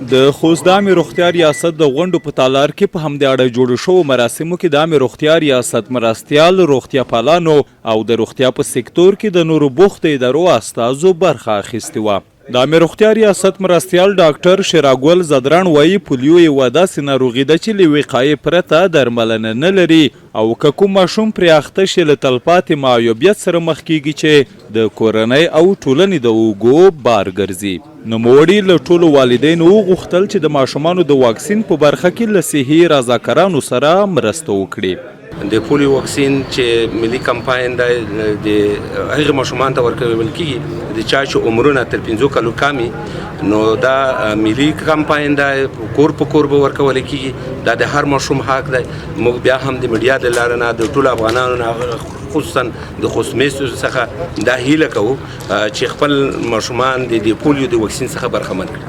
د خوست د عامې روغتیا ریاست د غونډو په تالار کې په همدې اړه جوړو شوو مراسمو کې د عامې روغتیا ریاست مرستیال روغتیا پالانو او د روغتیا په سکتور کې د نورو بوختو ادارو استازو برخه اخیستې وه. د عامې روغتیا ریاست مرستیال ډاکټر شیراګل زدران وایي پولیو یوه داسې ناروغي ده چې له وقایې پرته درملنه نه لري او که کوم ماشوم پرې اخته شي له تلپاتې معیوبیت سره مخ کیږي چې د کورنۍ او ټولنې د اوږو بار ګرځي. نوموړي له ټولو والدینو وغوښتل چې د ماشومانو د واکسین په برخه کې له صحي رضاکارانو سره مرسته وکړي. د پولیو واکسین چې ملي کمپاین دی د هغې ماشومانو ته ورکول کېږي د چا چې عمرونه تر 5 کالو کم نو دا ملي کمپاین دی، کور په کور به ورکول کېږي. دا د هر ماشوم حق دی. موږ بیا هم د میډیا د لارې نه د ټولو افغانانو نه خصوصا د خوست میشتو څخه دا هیله کوو چې خپل ماشومان د پولیو د واکسین څخه برخمن کړي.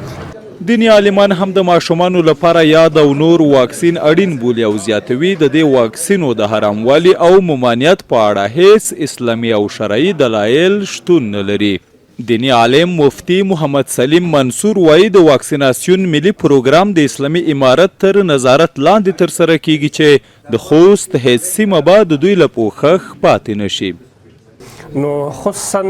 دیني عالمان هم د ماشومانو لپاره یاد او نور واکسین اړین بولي او زیاتوي د دې واکسینو د حراموالي او ممانعت په اړه هیڅ اسلامي او شرعي دلایل شتون نه لري. دیني عالم مفتی محمد سلیم منصور وایي د واکسیناسیون ملي پروګرام د اسلامي امارت تر نظارت لاندې ترسره کیږي چې د خوست هیڅ سیمه به د دوی له پوښښ پاتې نشي. نو خصوصا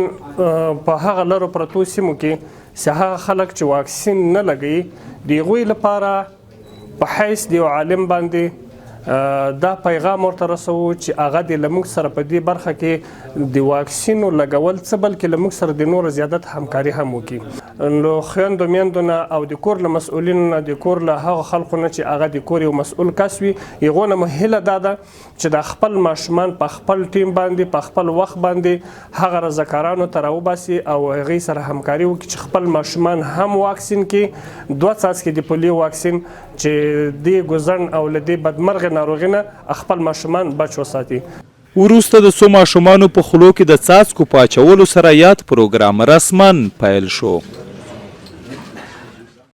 په هغه لرو پرتو سیمو کې چې هغه خلک چې واکسین نه لګوي د هغوی لپاره په حیث د یو عالم باندې دا پیغام ورته رسوو چې هغه د له موږ سره په دې برخه کې د واکسینو لګول څه بلکې له موږ سره د نور زیادت همکاري هم وکړي. نو خویندو میندو نه او د کور له مسؤلینو نه د کور له هغو خلکو نه چې هغه د کور یو مسؤل کس وي هغو نه مو هیله دا ده چې د خپل ماشومان په خپل ټیم باندې په خپل وخت باندې هغه رضاکارانو ته راوباسي او هغوی سره همکاري وکړي چې خپل ماشومان هم واکسین کړي. 2 څاڅکي د پولیو واکسین چې دې ګوزن او له دې بدمرغې ناروغي نه خپل ماشومان بچ وساتي. وروسته د څو ماشومانو په خولو کې د څاڅکو په اچولو سره یاد پروګرام رسما پیل شو.